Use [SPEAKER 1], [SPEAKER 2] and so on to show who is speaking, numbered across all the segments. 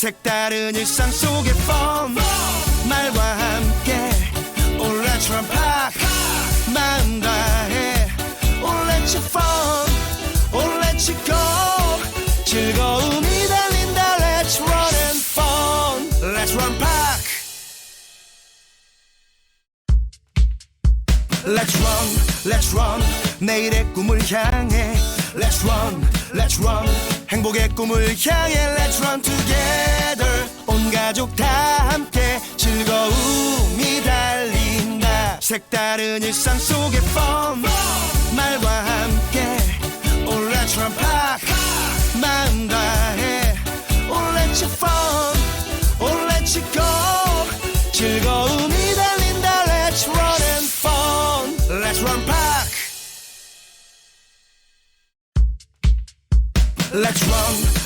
[SPEAKER 1] 색다른 일상 속의 뻔 말과 함께 All let's run park 마음 다해 All let's have fun All let's go 즐거움이 달린다 Let's run and fun Let's run park Let's run 내일의 꿈을 향해 Let's run 행복의 꿈을 향해 Let's run together 온 가족 다 함께 즐거움이 달린다 색다른 일상 속의 뻔 말과 함께 All let's run park 마음 다해 All let's have fun All let's go 즐거움이 달린다 Let's run and fun Let's run park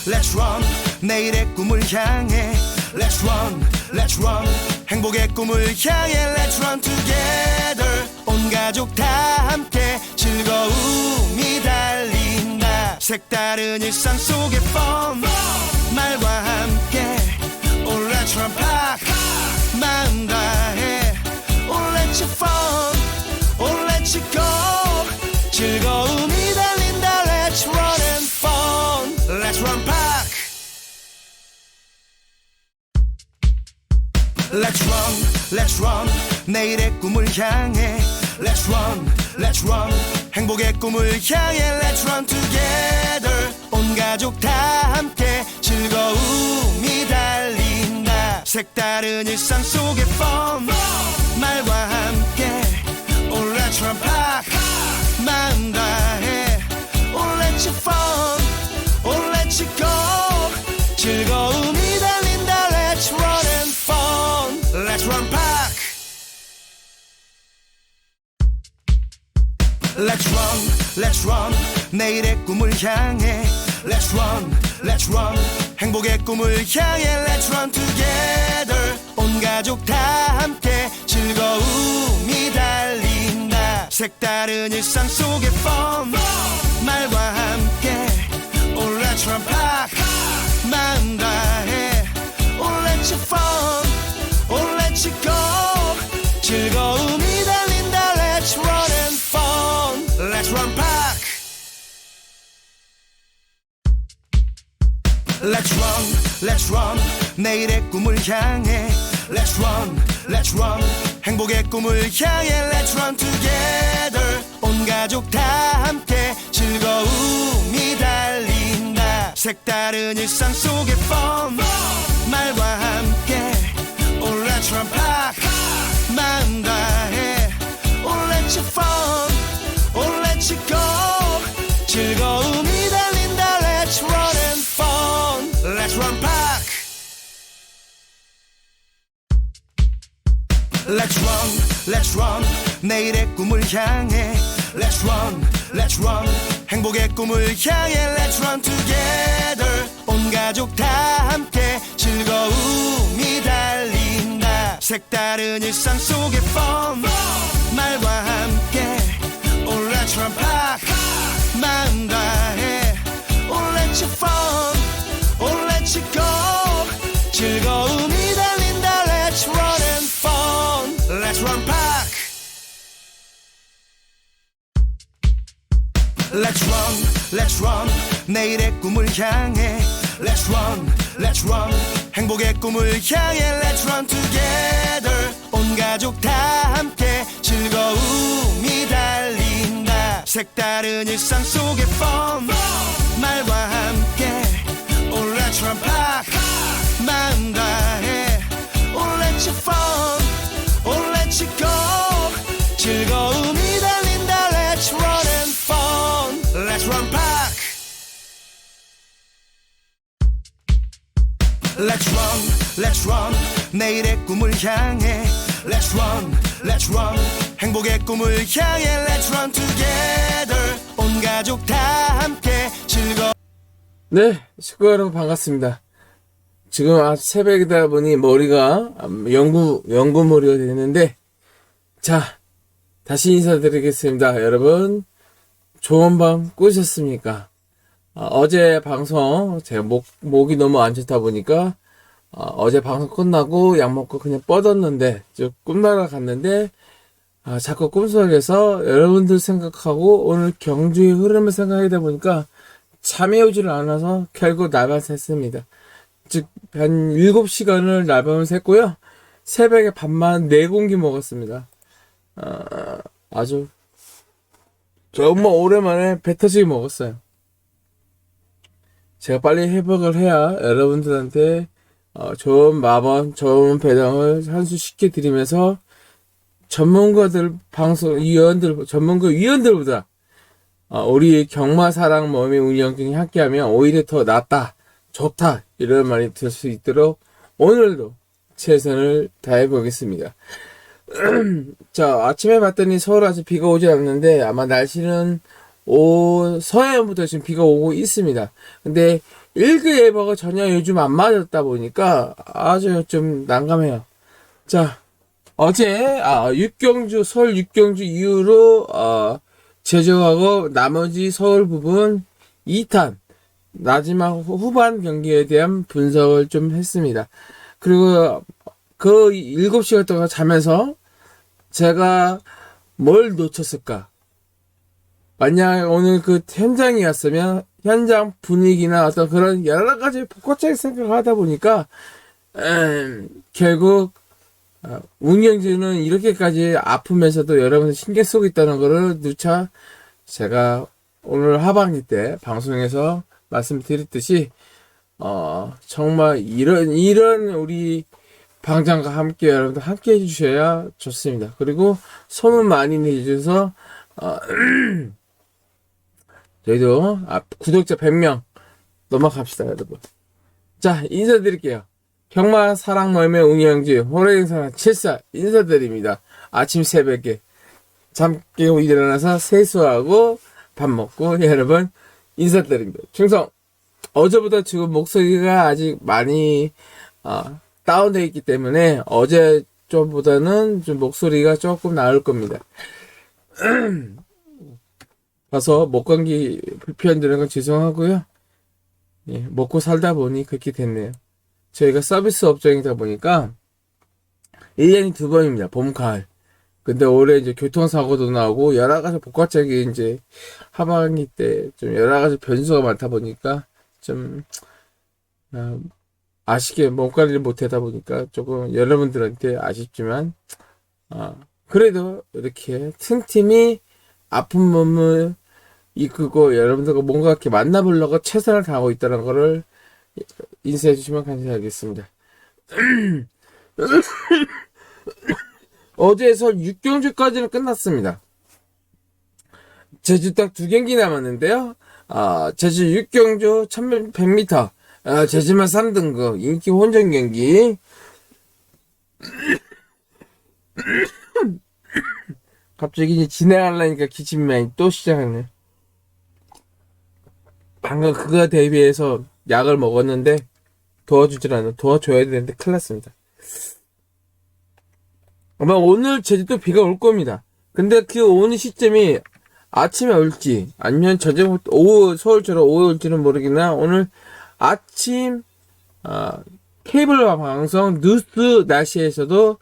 [SPEAKER 1] Let's run 내일의 꿈을 향해 Let's run 행복의 꿈을 향해 Let's run together 온 가족 다 함께 즐거움이 달린다 색다른 일상 속의 뻔 말과 함께 All let's run park 마음 다해 All let's have fun All let's go 즐거움이 달린다 Let's run and fun Let's run park Let's run 내일의 꿈을 향해 Let's run 행복의 꿈을 향해 Let's run together 온 가족 다 함께 즐거움이 달린다 색다른 일상 속의 뻔 말과 함께 All let's run park 마음 다해 All let's have fun All let's go 즐거움이 달린다 Let's run and fun Let's run park Let's run 내일의 꿈을 향해 Let's run 행복의 꿈을 향해 Let's run together 온 가족 다 함께 즐거움이 달린다 색다른 일상 속의 뻔 말과 함께 All let's run park 마음 다해 All let's have fun All let's go 즐거움이 달린다 Let's run and fun Let's run park Let's run 내일의 꿈을 향해 Let's run 행복의 꿈을 향해 Let's run together 온 가족 다 함께 즐거움이 달린다 색다른 일상 속의 뻔 말과 함께 All let's run park 마음 다해 All let's have fun All let's go 즐거움이 달린다 Let's run and fun Let's run park Let's run 내일의 꿈을 향해 Let's run 행복의 꿈을 향해 Let's run together 온 가족 다 함께 즐거움이 달린다 색다른 일상 속의 뻔 말과 함께 All let's run park 마음 다해 All let's have fun All let's go 즐거움이 달린다 Let's run and fun Let's run park Let's run 내일의 꿈을 향해 Let's run 행복의 꿈을 향해 Let's run together 온 가족 다 함께 즐거움이 달린다 색다른 일상 속의 뻔 말과 함께 All let's run park 마음 다해 All let's have fun All let's go 즐거움이 달린다 Let's run and fun Let's run park Let's run 내일의 꿈을 향해 Let's run 행복의 꿈을 향해 Let's run together 온 가족 다 함께
[SPEAKER 2] 네, 식구 여러분 반갑습니다. 지금 새벽이다 보니 머리가 연구머리가 되는데, 자, 다시 인사드리겠습니다. 여러분, 좋은 밤 꾸셨습니까? 어제 방송, 제가 목이 너무 안 좋다 보니까, 어제 방송 끝나고 약 먹고 그냥 뻗었는데, 꿈나라 갔는데, 자꾸 꿈속에서 여러분들 생각하고 오늘 경주의 흐름을 생각하다 보니까 잠이 오지를 않아서 결국 날밤 샜습니다. 즉, 한 7시간을 날밤을 샜고요. 새벽에 밥만 4공기 먹었습니다. 아주 정말 오랜만에 배 터지게 먹었어요. 제가 빨리 회복을 해야 여러분들한테 좋은 마법, 좋은 배당을 한수 시켜드리면서 전문가들, 전문가 위원들보다 우리 경마사랑 모임의 운영 중에 함께하면 오히려 더 낫다, 좋다, 이런 말이 들 수 있도록 오늘도 최선을 다해보겠습니다. 자, 아침에 봤더니 서울 아직 비가 오지 않는데 아마 날씨는 서해안부터 지금 비가 오고 있습니다. 근데 일그예보가 전혀 요즘 안 맞았다 보니까 아주 좀 난감해요. 자, 어제 서울 육경주 이후로 제주하고 나머지 서울 부분 2탄 마지막 후반 경기에 대한 분석을 좀 했습니다. 그리고 그 7시간 동안 자면서 제가 뭘 놓쳤을까? 만약 오늘 그 현장이었으면 현장 분위기나 어떤 그런 여러 가지 복합적인 생각을 하다 보니까 결국 운영진은 이렇게까지 아프면서도 여러분들 신경 쓰고 있다는 거를 누차 제가 오늘 하반기 때 방송에서 말씀드렸듯이 정말 이런 우리 방장과 함께 여러분들 함께 해주셔야 좋습니다. 그리고 소문 많이 내주셔서 저희도 구독자 100명 넘어갑시다, 여러분. 자, 인사드릴게요. 경마 사랑 모임의 운영진 호래행사랑 74 인사드립니다. 아침 새벽에 잠 깨고 일어나서 세수하고 밥 먹고 여러분 인사드립니다. 충성. 어제보다 지금 목소리가 아직 많이 다운되어 있기 때문에 어제 좀보다는 좀 목소리가 조금 나을 겁니다. 가서 목감기 불편드는 건 죄송하고요. 예, 먹고 살다 보니 그렇게 됐네요. 저희가 서비스 업종이다 보니까 1년이 2번입니다. 봄, 가을. 근데 올해 이제 교통사고도 나오고 여러 가지 복합적인 이제 하반기 때 좀 여러 가지 변수가 많다 보니까 좀 아쉽게 몸 관리를 못하다 보니까 조금 여러분들한테 아쉽지만 그래도 이렇게 틈틈이 아픈 몸을 이끌고 여러분들과 뭔가 이렇게 만나보려고 최선을 다하고 있다는 거를 인사해 주시면 감사하겠습니다. 어제에서 6경주까지는 끝났습니다. 제주 딱 2경기 남았는데요. 제주 6경주 1100m 제주만 3등급 인기 혼전 경기 갑자기 이제 진행하려니까 기침이 많이 또 시작하네. 방금 그거 대비해서 약을 먹었는데 도와주질 않아. 도와줘야 되는데 큰일 났습니다. 아마 오늘 제주도 비가 올 겁니다. 근데 그 오는 시점이 아침에 올지 아니면 저녁부터 오후 서울처럼 오후에 올지는 모르겠나 오늘 아침 케이블 방송 뉴스 날씨에서도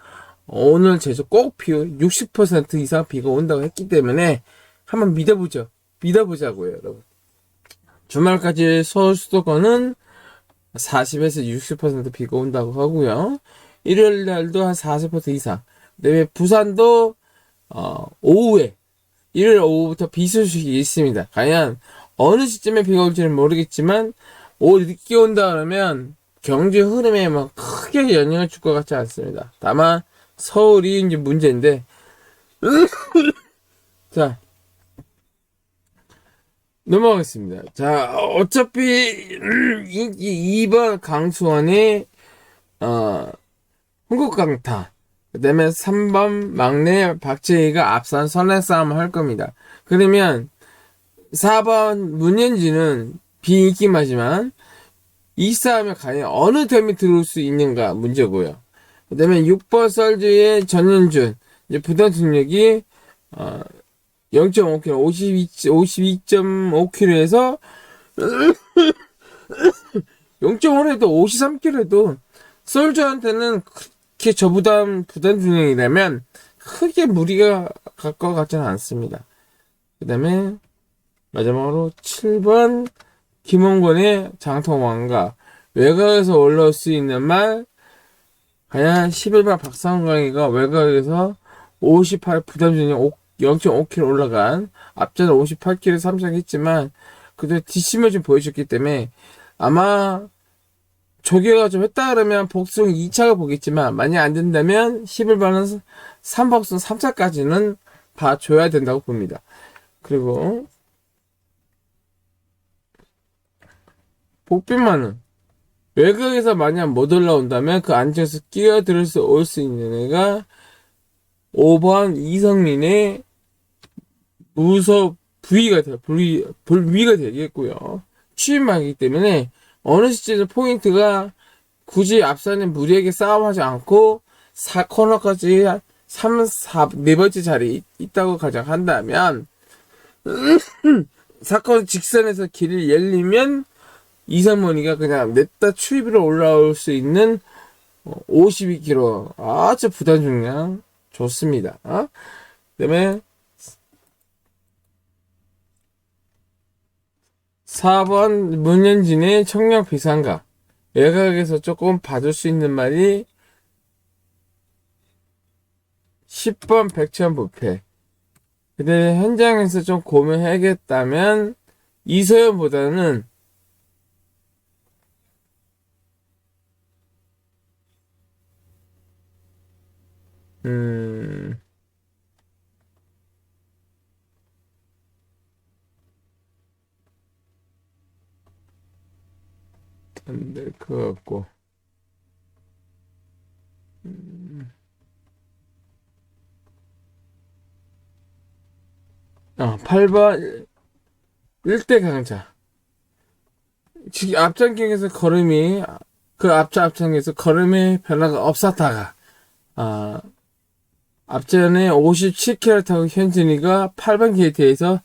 [SPEAKER 2] 오늘 제주 꼭 60% 이상 비가 온다고 했기 때문에 한번 믿어보자고요, 여러분. 주말까지 서울 수도권은 40에서 60% 비가 온다고 하고요. 일요일 날도 한 40% 이상. 그다음에 부산도 오후에 일요일 오후부터 비 소식이 있습니다. 과연 어느 시점에 비가 올지는 모르겠지만 오후 늦게 온다 그러면 경제 흐름에 막 크게 영향을 줄 것 같지 않습니다. 다만 서울이 이제 문제인데 자 넘어가겠습니다. 자 어차피 2번 강수원의 흥국강타 그 다음에 3번 막내 박재희가 앞선 선행 싸움을 할 겁니다. 그러면 4번 문현진은 비인기마지만 이 싸움에 과연 어느 댐이 들어올 수 있는가 문제고요. 그 다음에 6번 썰즈의 전현준 이제 부담 중력이 0.5kg 52.5kg에서 0.5로 해도 53kg 해도 솔저한테는 그렇게 부담 중량이라면 크게 무리가 갈 것 같지는 않습니다. 그 다음에 마지막으로 7번 김원권의 장통왕과 외곽에서 올라올 수 있는 말. 과연 11번 박상광이가 외곽에서 58 부담 중량 0.5kg 올라간, 앞전에 58kg 삼성했지만 그래도 뒷심을 좀 보여줬기 때문에 아마 조개가 좀 했다 그러면 복숭 2차가 보겠지만, 만약 안 된다면 11번은 3복숭 3차까지는 봐줘야 된다고 봅니다. 그리고 복빈만은 외곽에서 만약 못 올라온다면 그 안쪽에서 끼어들 올 수 있는 애가 5번 이성민의 무서 불위가 되겠고요. 취임하기 때문에 어느 시점에서 포인트가 굳이 앞서는 무리하게 싸움하지 않고 4코너까지 4번째 자리에 있다고 가정한다면 4코너 직선에서 길을 열리면 이선mon이가 그냥 냅다 추입으로 올라올 수 있는 52kg 아주 부담 중량 좋습니다. 그 다음에 4번 문현진의 청량 비상가, 외곽에서 조금 봐줄 수 있는 말이 10번 백천부패. 근데 현장에서 좀 고민해야겠다면 이소연보다는 안 될 것 같고, 8번 1대 강자. 지금 앞장경에서 걸음이, 그 앞장에서 걸음의 변화가 없었다가, 앞전에 57km 타고 현진이가 8번 게이트에서,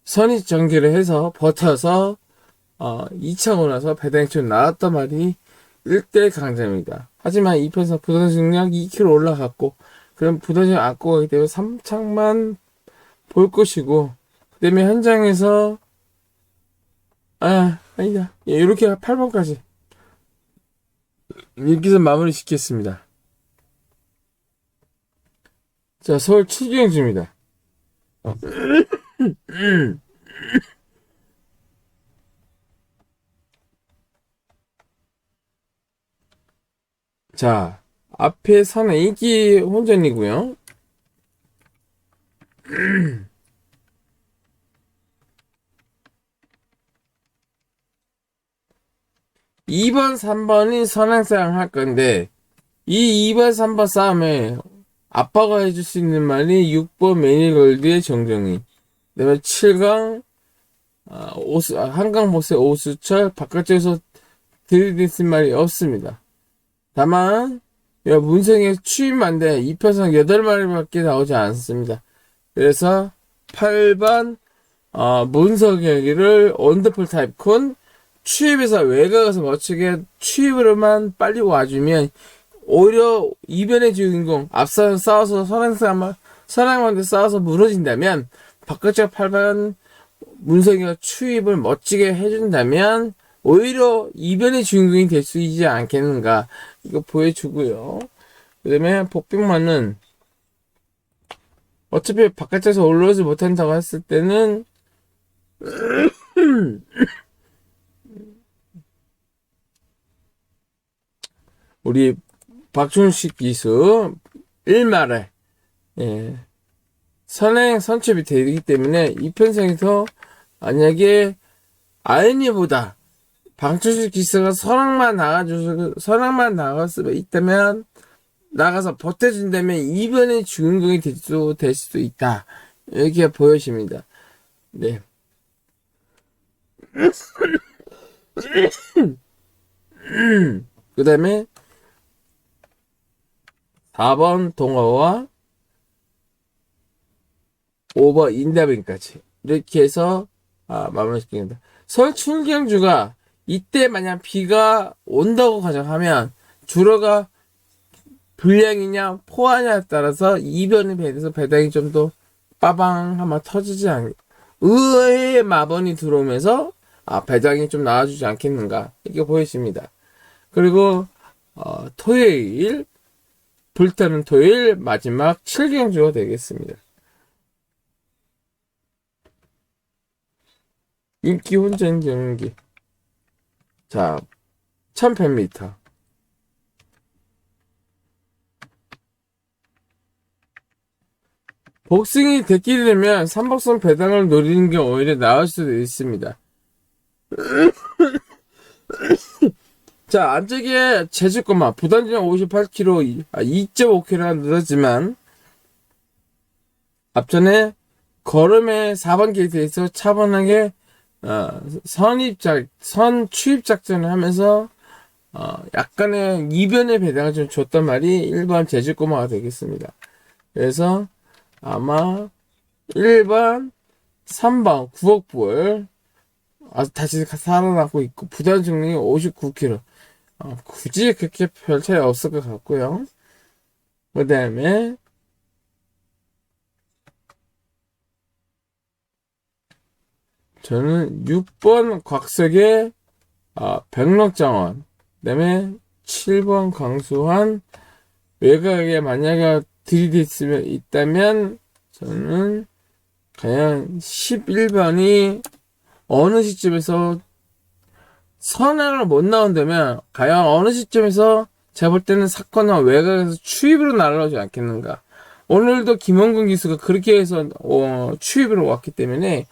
[SPEAKER 2] 선입 전개를 해서 버텨서, 2차고 나서 배당처럼 나왔단 말이 1대 강자입니다. 하지만 2편에서 부담 중량 2kg 올라갔고, 그럼 부담 중량 안고 가기 때문에 3창만 볼 것이고, 그 다음에 현장에서, 아니다. 예, 이렇게 8번까지. 여기서 마무리 짓겠습니다. 자, 서울 7경주입니다. 자, 앞에 사는 인기 혼전이고요. 2번, 3번이 선행싸움 할 건데, 이 2번, 3번 싸움에 아빠가 해줄 수 있는 말이 6번 매니골드의 정정희, 그 다음에 7강, 한강보스의 오수철, 바깥쪽에서 들이댔을 말이 없습니다. 다만, 문성의 추임만데 2편성 8마리밖에 나오지 않습니다. 그래서 8번, 문석여기를 원더풀 타입콘, 추입에서 외곽에서 멋지게 추입으로만 빨리 와주면 오히려 이변의 주인공 앞선 싸워서 선행만대 싸워서 무너진다면 바깥쪽 8번 문석이가 추입을 멋지게 해준다면 오히려 이변의 주인공이 될 수 있지 않겠는가, 이거 보여주고요. 그 다음에 복병만은 어차피 바깥쪽에서 올라오지 못한다고 했을 때는 우리 박준식 기수 1말에 선첩이 되기 때문에 이 편성에서 만약에 아연이보다 박준식 기수가 선악만 나갔으면 있다면, 나가서 버텨준다면 2번의 주인공이 될 수도 있다, 이렇게 보여집니다. 네. 그 다음에 4번 동화와 5번 인다빈까지 이렇게 해서 마무리 시킵니다. 서울 춘경주가 이때 만약 비가 온다고 가정하면 주로가 불량이냐 포화냐에 따라서 이변이 배돼서 배당이 좀 더 빠방 하면 터지지 않 의외의 마번이 들어오면서 배당이 좀 나와주지 않겠는가 이렇게 보여집니다. 그리고 토요일 불타는 토요일 마지막 7경주가 되겠습니다. 인기 혼전 경기. 자, 1100m. 복싱이 됐게 되면 삼복선 배당을 노리는 게 오히려 나을 수도 있습니다. 자, 안쪽에 제주권만 부단지는 58km, 2.5km가 늘었지만 앞전에 걸음의 4번 게이트에서 차분하게 선 추입 작전을 하면서 약간의 이변의 배당을 좀 줬단 말이 1번 제주꼬마가 되겠습니다. 그래서 아마 1번, 3번 구억불 다시 살아나고 있고 부단 중량이 59kg. 굳이 그렇게 별 차이 없을 것 같고요. 그 다음에 저는 6번 곽석의 백록장원, 그 다음에 7번 강수환, 외곽에 만약에 들이댔으면 있다면 저는 그냥 11번이 어느 시점에서 선행을 못 나온다면 과연 어느 시점에서 제가 볼 때는 사건은 외곽에서 추입으로 날아오지 않겠는가. 오늘도 김원근 기수가 그렇게 해서 추입으로 왔기 때문에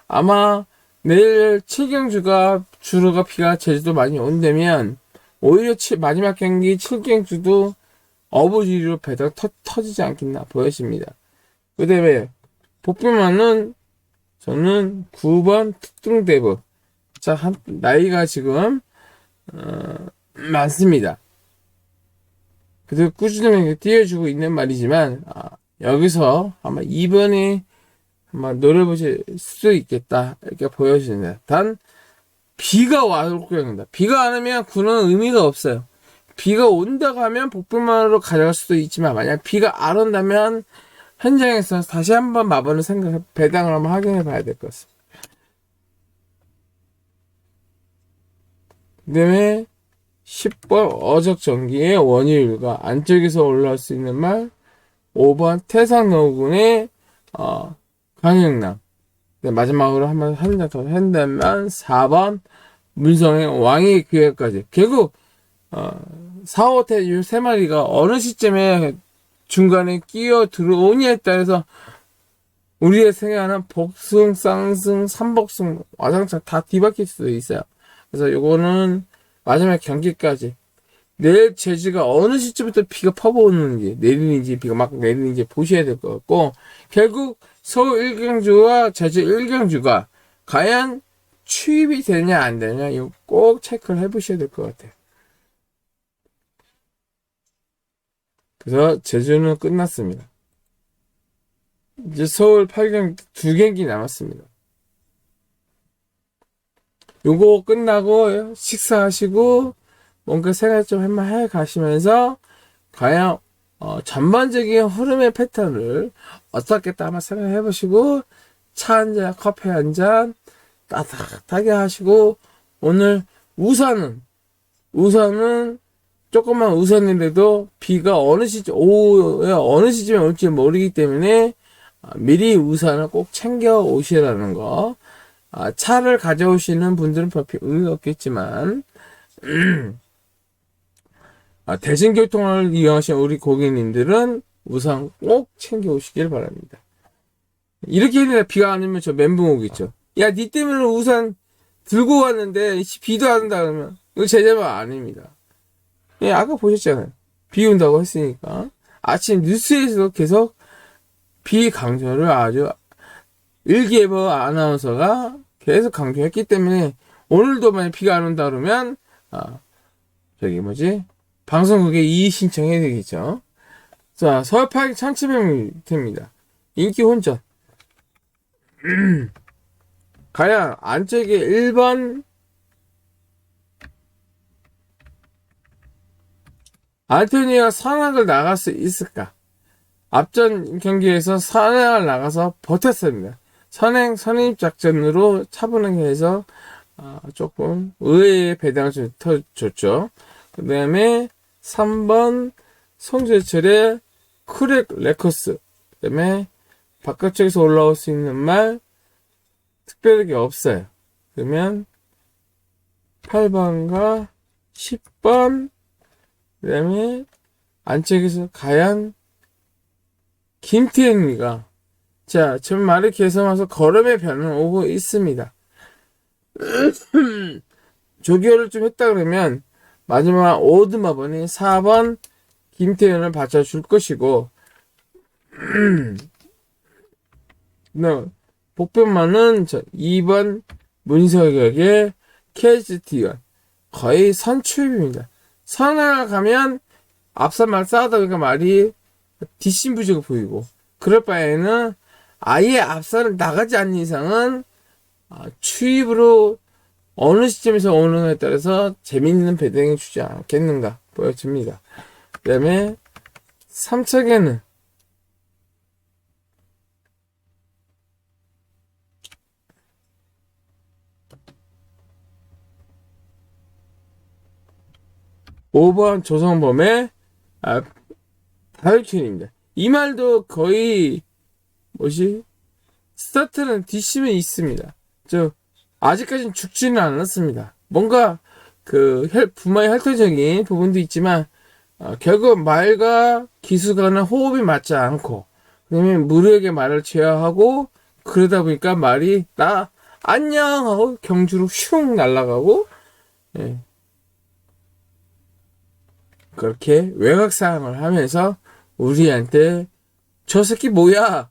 [SPEAKER 2] 아마 내일 7경주가 주로가 비가 제주도 많이 온다면 오히려 마지막 경기 7경주도 어부지리로 배당 터지지 않겠나 보여집니다. 그 다음에 복부만은 저는 9번 특등대부. 자, 나이가 지금 많습니다. 그래도 꾸준히 띄워주고 있는 말이지만 여기서 아마 2번이 한번 노려보실 수도 있겠다 이렇게 보여집니다. 단 비가 와올 거입니다. 비가 안 오면 구는 의미가 없어요. 비가 온다고 하면 복불만으로 가져갈 수도 있지만 만약 비가 안 온다면 현장에서 다시 한번 마번을 배당을 한번 확인해 봐야 될 것 같습니다. 그 다음에 10번 어적전기의 원효율과 안쪽에서 올라올 수 있는 말 5번 태상노군의 강영남 마지막으로 한번 한 장 더 한다면 4번 문성의 왕의 기회까지 결국 4, 5태 이 세 마리가 어느 시점에 중간에 끼어 들어오냐에 따라서 우리의 생각하는 복승, 쌍승, 삼복승 와장창 다 뒤바뀔 수도 있어요. 그래서 요거는 마지막 경기까지 내일 제주가 어느 시점부터 비가 퍼부었는지 내리는지 비가 막 내리는지 보셔야 될 것 같고 결국 서울 1경주와 제주 1경주가 과연 추입이 되냐 안 되냐 이거 꼭 체크를 해보셔야 될 것 같아요. 그래서 제주는 끝났습니다. 이제 서울 8경 2경기 남았습니다. 요거 끝나고 식사하시고 뭔가 생각 좀 한번 해 가시면서 과연 전반적인 흐름의 패턴을 어떻게 한번 생각해 보시고 차 한 잔, 커피 한 잔 따뜻하게 하시고 오늘 우산은 조금만 우산인데도 비가 오후에 어느 시점에 올지 모르기 때문에 미리 우산을 꼭 챙겨 오시라는 거. 차를 가져오시는 분들은 별 의미가 없겠지만 대중교통을 이용하시는 우리 고객님들은 우산 꼭 챙겨 오시길 바랍니다. 이렇게 해야 비가 안 오면 저 멘붕 오겠죠. 야, 니 때문에 우산 들고 왔는데 비도 안 온다 그러면 이거 제 잘못 아닙니다. 예, 아까 보셨잖아요. 비 온다고 했으니까 아침 뉴스에서도 계속 비 강조를 아주 일기예보 아나운서가 계속 강조했기 때문에 오늘도 만약 비가 안 온다 그러면 방송국에 이의 신청해야 되겠죠. 자, 서울 8기 1700m입니다. 인기 혼전. 과연 안쪽에 1번 안토니가 선악을 나갈 수 있을까? 앞전 경기에서 선행을 나가서 버텼습니다. 선행 작전으로 차분하게 해서 조금 의외의 배당을 좀 줬죠. 그 다음에 3번 송재철의 크랙 레커스. 그 다음에 바깥쪽에서 올라올 수 있는 말 특별하게 없어요. 그러면 8번과 10번 그 다음에 안쪽에서 과연 김태현이가 자 지금 말을 계속해서 걸음의 변은 오고 있습니다. 조교를 좀 했다 그러면 마지막 오드마번이 4번 김태현을 받쳐줄 것이고 복변만은 2번 문석혁의 KGT1 거의 선출입니다. 선을 가면 앞선 말 싸우다 보니까 말이 뒷심부지가 보이고 그럴 바에는 아예 앞선을 나가지 않는 이상은 추입으로 어느 시점에서 오느냐에 따라서 재미있는 배당이 주지 않겠는가 보여집니다. 그 다음에 3척에는 5번 조성범의 다혈킬입니다. 이 말도 거의 스타트는 뒷심에 있습니다. 아직까지는 죽지는 않았습니다. 뭔가 부마의 혈통적인 부분도 있지만 결국 말과 기수가는 호흡이 맞지 않고 그다음에 무르에게 말을 제어하고 그러다 보니까 말이 안녕 하고 경주로 슝 날아가고 그렇게 외곽상을 하면서 우리한테 저 새끼 뭐야?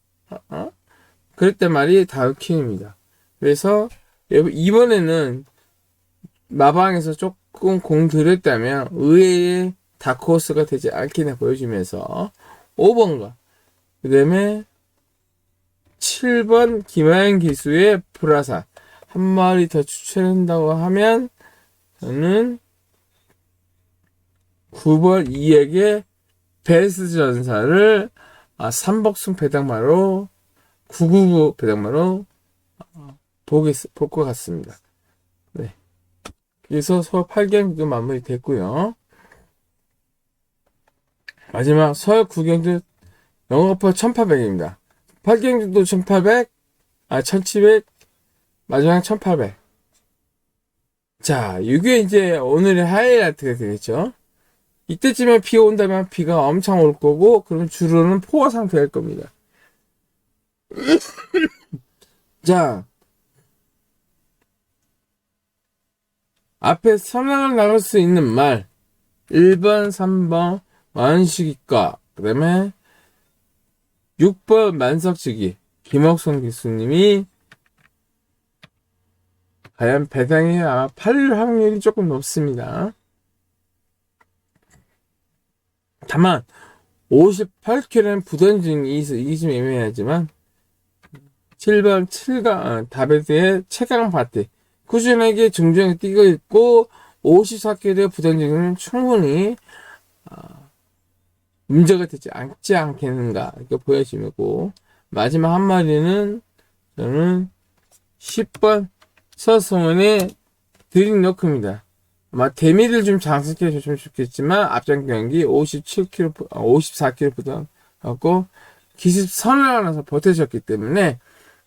[SPEAKER 2] 그랬단 말이 다우킨입니다. 그래서 이번에는 마방에서 조금 공 들였다면 의외의 다크호스가 되지 않겠나 보여주면서 5번과 그 다음에 7번 김하영 기수의 불화사 한 마리 더 추천한다고 하면 저는 9번 이에게 베스 전사를 삼복승 배당마로 999 배당마로 볼 것 같습니다. 네. 그래서 서울 8경기도 마무리 됐고요. 마지막 서울 9경기 영업표 1800입니다. 8경기도 1800, 1700, 마지막 1800. 자, 이게 이제 오늘의 하이라이트가 되겠죠. 이때쯤에 비가 온다면 비가 엄청 올 거고, 그럼 주로는 포화 상태일 겁니다. 자, 앞에 선행을 나갈 수 있는 말 1번, 3번 완식이과 그 다음에 6번 만석지기 김옥성 교수님이 과연 배당이 아마 팔릴 확률이 조금 높습니다. 다만 58kg는 부던중이 이게 좀 애매하지만 7번 7강 다베드의 최강 파티 꾸준하게 중중에 뛰고 있고 54kg의 부던중은 충분히 문제가 되지 않겠는가 이렇게 보여지고 마지막 한 마리는 저는 10번 서성은의 드림노크입니다. 아마 데미를 좀 장식해 줬으면 좋겠지만 앞전 경기 54kg 부담하고 기습 선을 하나서 버텨줬기 때문에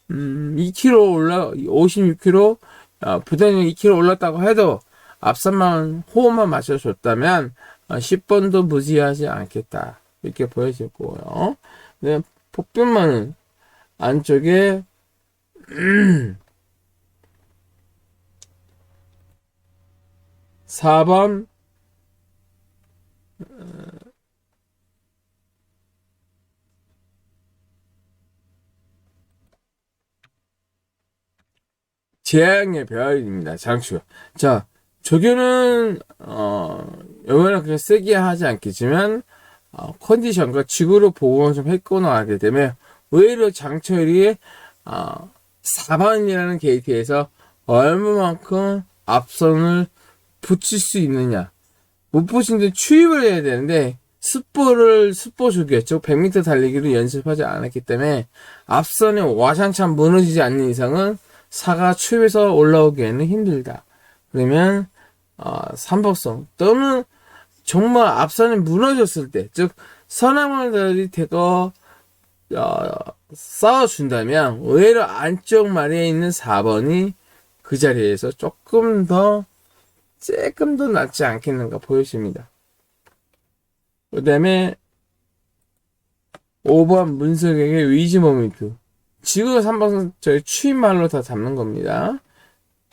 [SPEAKER 2] 2kg 56kg 부담이 2kg 올랐다고 해도 앞선만 호흡만 맞춰줬다면 10번도 무지하지 않겠다 이렇게 보여지고요. 네, 폭변만은 안쪽에 4번 재앙의 별입니다. 장추. 자, 조교는 영어는 그렇게 세게 하지 않겠지만 컨디션과 지구로 보강을 좀 했거나 하게 되면 의외로 장철이 4번이라는 게이트에서 얼마만큼 앞선을 붙일 수 있느냐 못 보신데 추입을 해야 되는데 습보 주기였죠. 100m 달리기를 연습하지 않았기 때문에 앞선에 와장창 무너지지 않는 이상은 4가 추입해서 올라오기에는 힘들다. 그러면 삼법성 또는 정말 앞선이 무너졌을 때, 즉 선행말들이 대거 쌓아준다면 의외로 안쪽 마리에 있는 4번이 그 자리에서 조금 더 낫지 않겠는가 보여집니다. 그 다음에 5번 문석에게 위지 모멘트. 지구 3번은 저희 추임말로 다 잡는 겁니다.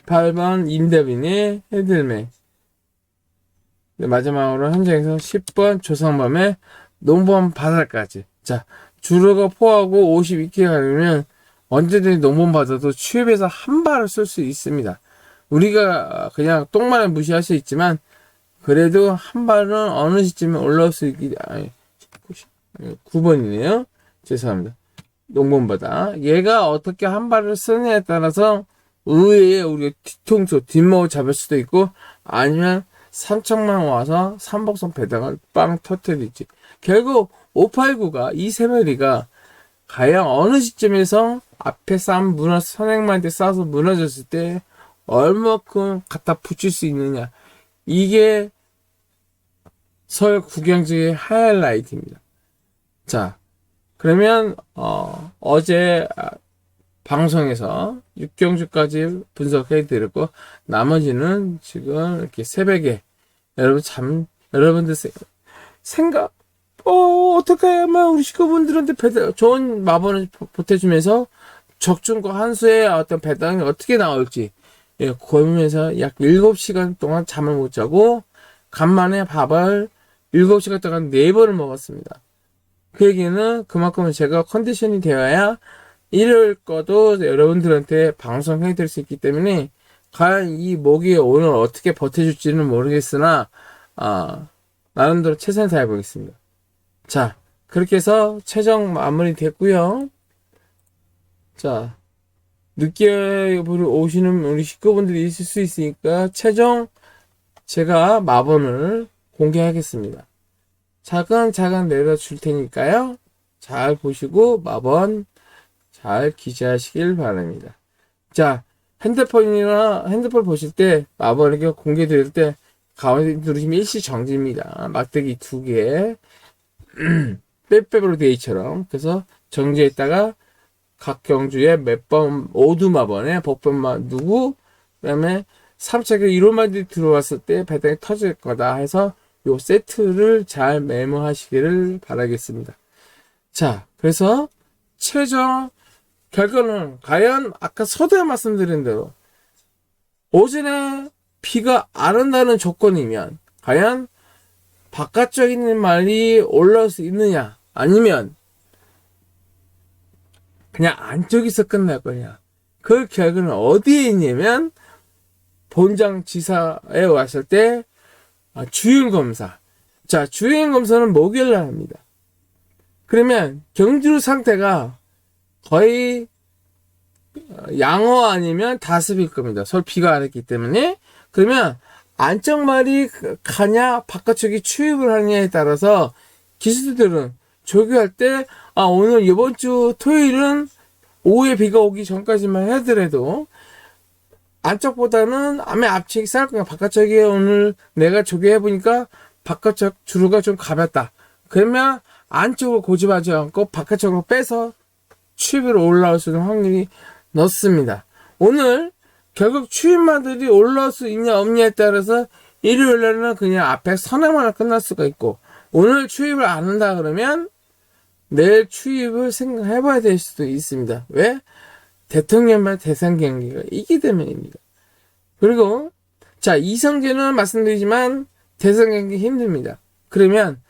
[SPEAKER 2] 8번 임대빈의 헤들맥. 마지막으로 현장에서 10번 조상범의 농범 바다까지. 자, 주로가 포하고 52km 가려면 언제든지 농범 바다도 추입해서 한 발을 쏠 수 있습니다. 우리가 그냥 똥만을 무시할 수 있지만 그래도 한 발은 어느 시점에 올라올 수 있기, 9번이네요. 죄송합니다. 농범바다. 얘가 어떻게 한 발을 쓰느냐에 따라서 의외에 우리가 뒤통수, 뒷목을 잡을 수도 있고, 아니면 삼척만 와서 삼복선 배당을 빵 터뜨리지. 결국 589가, 이 세 마리가 과연 어느 시점에서 앞에 쌓은 선행만한테 쌓아서 무너졌을 때 얼마큼 갖다 붙일 수 있느냐. 이게 설 구경지의 하이라이트입니다. 자, 그러면 어제 방송에서 6경주까지 분석해 드렸고, 나머지는 지금 이렇게 새벽에 여러분들 생각 어떻게 해야만 우리 식구분들한테 좋은 마법을 보태주면서 적중과 한수의 어떤 배당이 어떻게 나올지 고민해서 약 7시간 동안 잠을 못 자고 간만에 밥을 7시간 동안 4번을 먹었습니다. 그 얘기는 그만큼 제가 컨디션이 되어야 일요일 거도 여러분들한테 방송해 드릴 수 있기 때문에 과연 이 목이 오늘 어떻게 버텨줄지는 모르겠으나 나름대로 최선을 다해 보겠습니다. 자, 그렇게 해서 최종 마무리 됐고요. 자, 늦게 오시는 우리 식구분들이 있을 수 있으니까 최종 제가 마번을 공개하겠습니다. 차근차근 내려줄 테니까요. 잘 보시고 마번 잘 기재하시길 바랍니다. 자, 핸드폰 보실 때 마번 이렇게 공개 드릴 때 가운데 누르시면 일시 정지입니다. 막대기 2개 빼빼로 데이처럼. 그래서 정지했다가 각 경주에 몇 번 오두마번에 복번만 누구 그 다음에 3차게 1호만들이 들어왔을 때 배당이 터질 거다 해서 요 세트를 잘 메모하시기를 바라겠습니다. 자, 그래서 최종 결과는 과연 아까 서두에 말씀드린 대로 오전에 비가 안 온다는 조건이면 과연 바깥쪽에 있는 말이 올라올 수 있느냐, 아니면 그냥 안쪽에서 끝날 거냐. 그 결과는 어디에 있냐면 본장 지사에 왔을 때 주행검사. 자, 주행검사는 목요일날 합니다. 그러면 경주 상태가 거의 양호 아니면 다습일 겁니다. 서울 비가 안 했기 때문에. 그러면 안쪽 말이 가냐 바깥쪽이 추입을 하느냐에 따라서 기수들은 조교할 때 오늘 이번 주 토요일은 오후에 비가 오기 전까지만 하더라도 안쪽보다는 아마 앞쪽이 쌀 거야. 바깥쪽이 오늘 내가 조교해보니까 바깥쪽 주로가 좀 가볍다. 그러면 안쪽을 고집하지 않고 바깥쪽으로 빼서 추입으로 올라올 수 있는 확률이 높습니다. 오늘 결국 추입마들이 올라올 수 있냐 없냐에 따라서 일요일날은 그냥 앞에 선행만 끝날 수가 있고, 오늘 추입을 안 한다 그러면 내일 추입을 생각해봐야 될 수도 있습니다. 왜? 대통령만 대선 경기가 있기 때문입니다. 그리고 자, 이성계는 말씀드리지만 대선 경기 힘듭니다. 그러면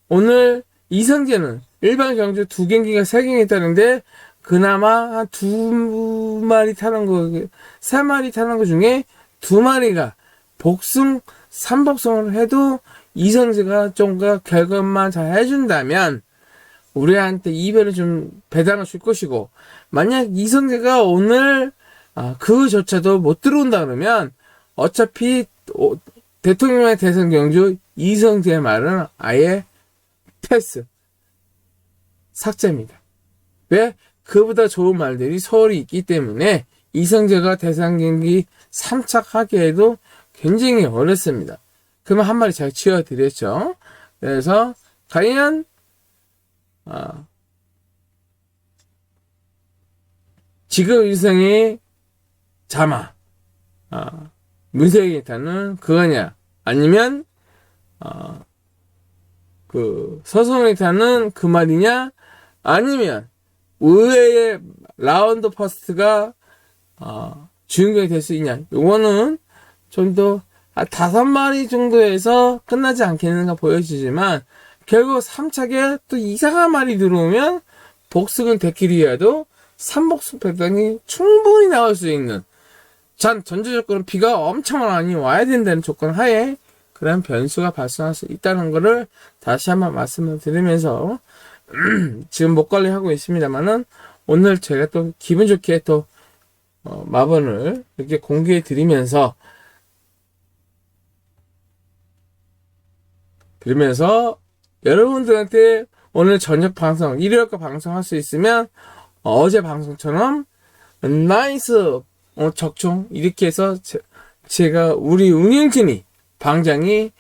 [SPEAKER 2] 오늘 이성계는 일반 경주 2경기가 3경기 있다는데 그나마 한 2마리 타는 거, 3마리 타는 거 중에 2마리가 복승 3복승을 해도 이성재가 좀더 결과만 잘 해준다면 우리한테 이별을 좀 배당을 줄 것이고, 만약 이성재가 오늘 그조차도 못 들어온다 그러면 어차피 대통령의 대선 경주 이성재의 말은 아예 패스, 삭제입니다. 왜? 그보다 좋은 말들이 서울이 있기 때문에 이성재가 대상 경기 3착하기에도 굉장히 어렵습니다. 그러면 한 마리 제가 지어드렸죠. 그래서 과연 지금 일성이 자마 문세영이 타는 그거냐, 아니면 그 서성이 타는 그 말이냐, 아니면 의외의 라운드 퍼스트가 주인공이 될 수 있냐. 요거는 좀 더 5마리 정도에서 끝나지 않겠는가 보여지지만, 결국 3착에 또 이상한 말이 들어오면 복승은 대끼리라도 3복승 배당이 충분히 나올 수 있는, 전제 조건은 비가 엄청 많이 와야 된다는 조건 하에 그런 변수가 발생할 수 있다는 것을 다시 한번 말씀을 드리면서 지금 목 관리하고 있습니다만은, 오늘 제가 또 기분 좋게 또 마번을 이렇게 공개해 드리면서 여러분들한테 오늘 저녁 방송, 일요일 거 방송할 수 있으면 어제 방송처럼 나이스 적중 이렇게 해서 제가 우리 운영진이 방장이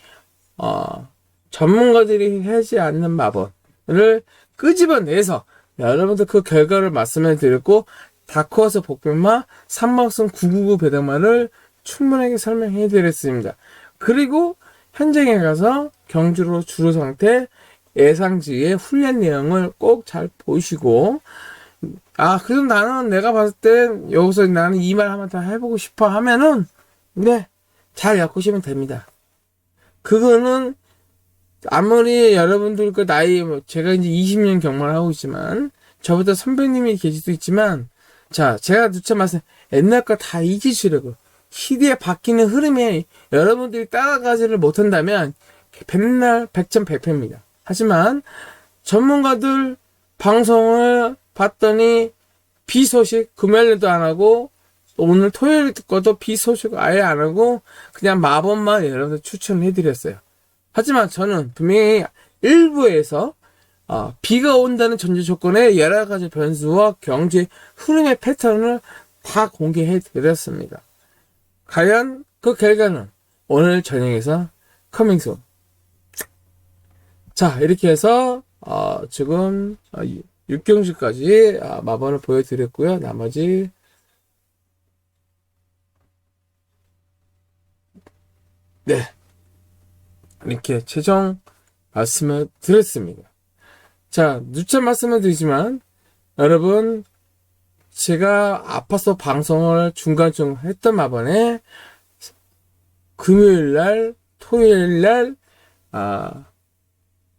[SPEAKER 2] 전문가들이 하지 않는 마법을 끄집어내서 여러분들 그 결과를 말씀을 드렸고, 다크호스 복병마 3막승 999 배당마를 충분하게 설명해 드렸습니다. 그리고 현장에 가서 경주로 주로 상태 예상지의 훈련 내용을 꼭 잘 보시고, 그래도 나는 내가 봤을 때 여기서 나는 이 말 한번 더 해보고 싶어 하면은, 네, 잘 엮으시면 됩니다. 그거는 아무리 여러분들 그 나이, 제가 이제 20년 경마를 하고 있지만, 저보다 선배님이 계실 수도 있지만, 자, 제가 누차 말씀, 옛날 거 다 잊으시려고. 시대에 바뀌는 흐름에 여러분들이 따라가지를 못한다면, 맨날 백전백패입니다. 하지만, 전문가들 방송을 봤더니, 비 소식, 금요일에도 안 하고, 오늘 토요일 거도 비 소식 아예 안 하고, 그냥 마법만 여러분들 추천해드렸어요. 하지만 저는 분명히 일부에서 비가 온다는 전제 조건에 여러 가지 변수와 경제 흐름의 패턴을 다 공개해 드렸습니다. 과연 그 결과는 오늘 저녁에서 커밍순. 자, 이렇게 해서 지금 6경주까지 마번을 보여드렸고요. 나머지 네, 이렇게 최종 말씀을 드렸습니다. 자, 누차 말씀을 드리지만 여러분, 제가 아파서 방송을 중간중 했던 마번에 금요일날, 토요일날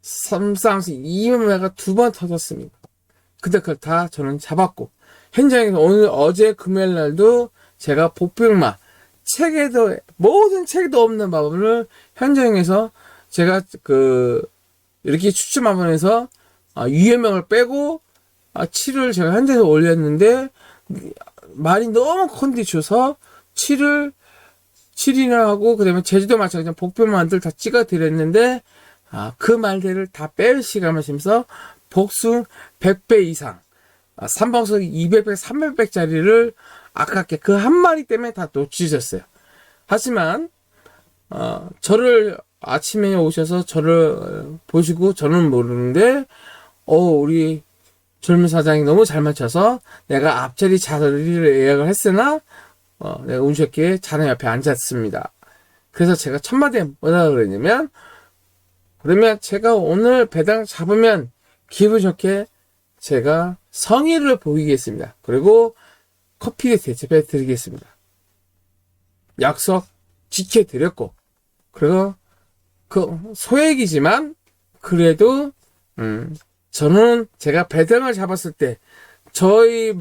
[SPEAKER 2] 3쌍씩 2매가 2번 터졌습니다. 근데 그걸 다 저는 잡았고, 현장에서 어제 금요일날도 제가 복병마 책에도, 모든 책에도 없는 마법을 현장에서 제가 이렇게 추첨 마법에서 유해명을 빼고 7을 제가 현장에서 올렸는데, 말이 너무 컨디셔서 7이나 하고, 그 다음에 제주도 마찬가지로 복병마들 다 찍어 드렸는데, 그 말들을 다 뺄 시간을 쓰면서 복숭 100배 이상, 3방석 200배, 300배짜리를 아깝게 그 한 마리 때문에 다 놓치셨어요. 하지만 저를 아침에 오셔서 저를 보시고, 저는 모르는데 우리 젊은 사장이 너무 잘 맞춰서 내가 앞자리 자리를 예약을 했으나 내가 운 좋게 자네 옆에 앉았습니다. 그래서 제가 첫마디에 뭐라 그랬냐면, 그러면 제가 오늘 배당 잡으면 기분 좋게 제가 성의를 보이겠습니다. 그리고 커피를 대접해 드리겠습니다. 약속 지켜드렸고, 그리고 그 소액이지만 그래도 저는 제가 배당을 잡았을 때 저희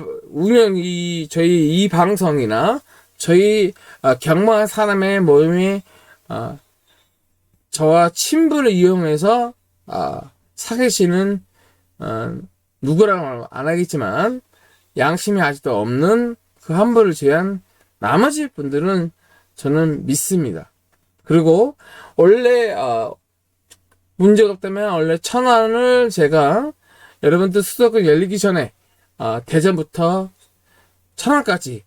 [SPEAKER 2] 저희 이 방송이나 저희 경마한 사람의 모임이 저와 친분을 이용해서 사귀시는 누구라고 안 하겠지만 양심이 아직도 없는 그 한 분을 제한 나머지 분들은 저는 믿습니다. 그리고 원래 문제가 없다면 원래 1,000원을 제가 여러분들 수도권 열리기 전에 대전부터 천안까지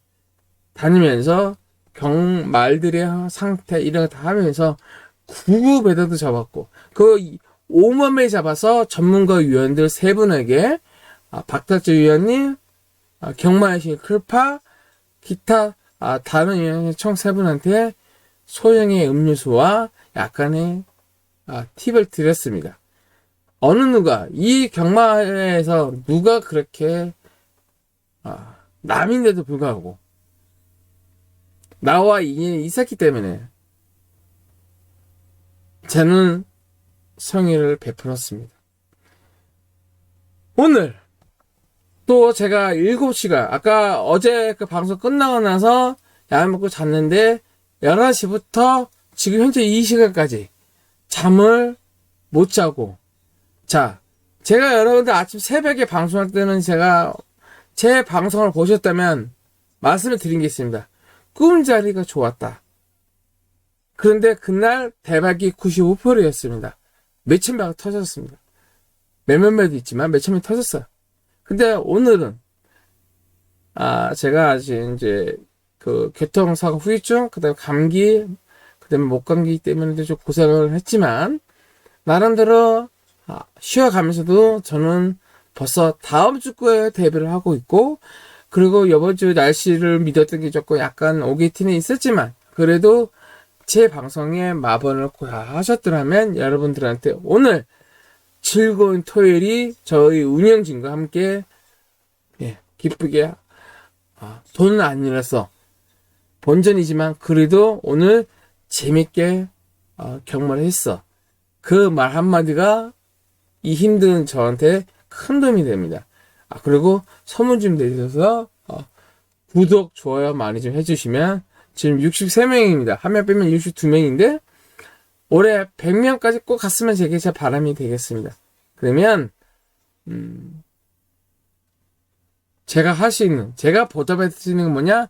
[SPEAKER 2] 다니면서 말들의 상태 이런 거 다 하면서 구구 배달도 잡았고 그 5만 매 잡아서 전문가 위원들 세 분에게 박달재 위원님, 경마의신 클파, 기타 다른 위원님 총 세 분한테 소형의 음료수와 약간의 팁을 드렸습니다. 어느 누가 이 경마에서 누가 그렇게 남인데도 불구하고 나와 인연이 있었기 때문에 저는 성의를 베풀었습니다. 오늘 또 제가 7시간 아까 어제 그 방송 끝나고 나서 약 먹고 잤는데 11시부터 지금 현재 이 시간까지 잠을 못 자고 자 제가 여러분들 아침 새벽에 방송할 때는 제가 제 방송을 보셨다면 말씀을 드린 게 있습니다. 꿈자리가 좋았다. 그런데 그날 대박이 95%였습니다. 몇천 배가 터졌습니다. 몇몇 배도 있지만 몇천 배 터졌어요. 근데 오늘은 제가 아직 이제 그 교통사고 후유증, 그다음에 감기, 그다음에 목감기 때문에 좀 고생을 했지만 나름대로 쉬어가면서도 저는 벌써 다음 주 거에 대비를 하고 있고 그리고 이번 주 날씨를 믿었던 게 조금 약간 오게티는 있었지만 그래도 제 방송에 마번을 하셨더라면 여러분들한테 오늘 즐거운 토요일이 저희 운영진과 함께 기쁘게 돈은 안 잃어서 본전이지만 그래도 오늘 재밌게 경마를 했어. 그 말 한마디가 이 힘든 저한테 큰 도움이 됩니다. 그리고 소문 좀 내주셔서 구독, 좋아요 많이 좀 해주시면 지금 63명입니다. 한 명 빼면 62명인데 올해 100명까지 꼭 갔으면 제 바람이 되겠습니다. 그러면 제가 할 수 있는 제가 보답할 수 있는 건 뭐냐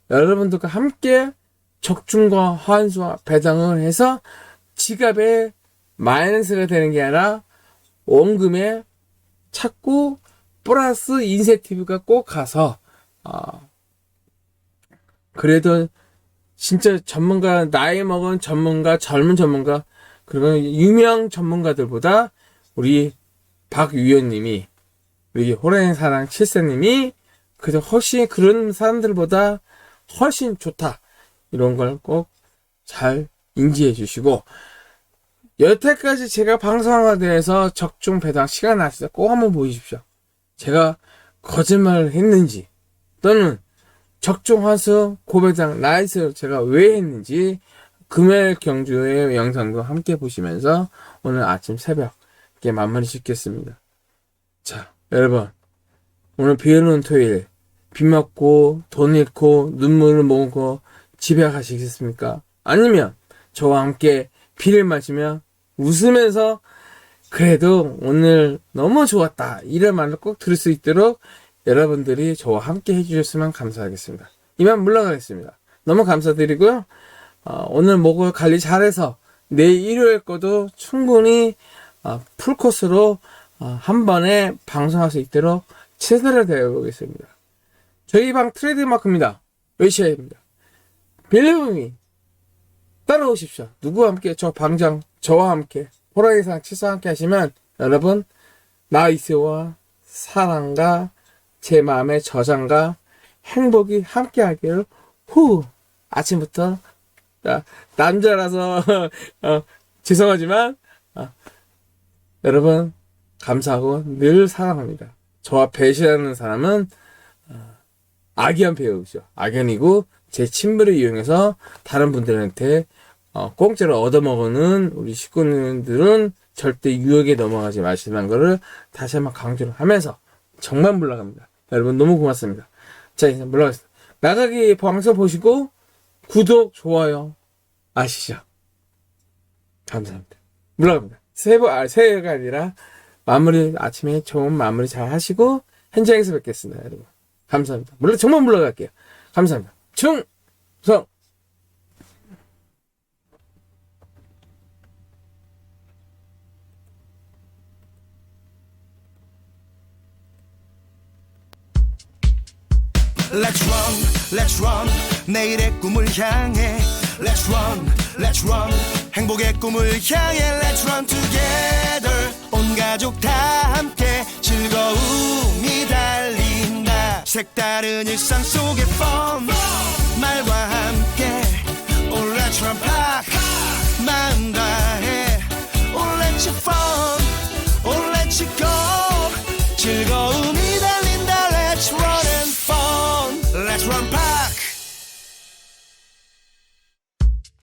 [SPEAKER 2] 여러분들과 함께 적중과 환수와 배당을 해서 지갑에 마이너스가 되는 게 아니라 원금에 찾고 플러스 인센티브가 꼭 가서 그래도 진짜 전문가 나이 먹은 전문가 젊은 전문가 그리고 유명 전문가들보다 우리 박 위원님이 우리 호랑이 사랑 7세님이 그저 훨씬 그런 사람들보다 훨씬 좋다 이런 걸 꼭 잘 인지해 주시고 여태까지 제가 방송한 것에 대해서 적중 배당 시간 나시죠 꼭 한번 보여주십시오. 제가 거짓말을 했는지 또는 적중 환수 고배당 나이스를 제가 왜 했는지 금요일 경주의 영상도 함께 보시면서 오늘 아침 새벽에 마무리 짓겠습니다. 자 여러분 오늘 비 오는 토요일 비 맞고 돈 잃고 눈물을 먹고 집에 가시겠습니까? 아니면 저와 함께 비를 맞으며 웃으면서 그래도 오늘 너무 좋았다 이런 말을 꼭 들을 수 있도록 여러분들이 저와 함께 해주셨으면 감사하겠습니다. 이만 물러가겠습니다. 너무 감사드리고요. 오늘 목을 관리 잘해서 내일 일요일 거도 충분히 풀코스로 한 번에 방송할 수 있도록 최선을 다해보겠습니다. 저희 방 트레이드마크입니다. 외쳐야입니다. 빌리브미 따라오십시오. 누구와 함께 저 방장 저와 함께 호랑이상 칠수와 함께 하시면 여러분 나이스와 사랑과 제 마음의 저장과 행복이 함께 하기를 아침부터 남자라서 죄송하지만 여러분 감사하고 늘 사랑합니다. 저와 배신하는 사람은 악연 배우죠. 악연이고 제 친분을 이용해서 다른 분들한테 공짜로 얻어먹는 우리 식구들은 절대 유혹에 넘어가지 마시는 거를 다시 한번 강조를 하면서 정말 물러갑니다. 여러분 너무 고맙습니다. 자 이제 물러가겠습니다. 나가기 방송 보시고 구독, 좋아요 아시죠? 감사합니다. 물러갑니다. 새해가 아니라 마무리 아침에 좋은 마무리 잘 하시고 현장에서 뵙겠습니다. 여러분 감사합니다. 정말 물러갈게요. 감사합니다. 충성
[SPEAKER 1] Let's run, let's run. 내일의 꿈을 향해. Let's run, let's run. 행복의 꿈을 향해. Let's run together. 온 가족 다 함께 즐거움이 달린다. 색다른 일상 속의 fun. 말과 함께. Oh, let's run.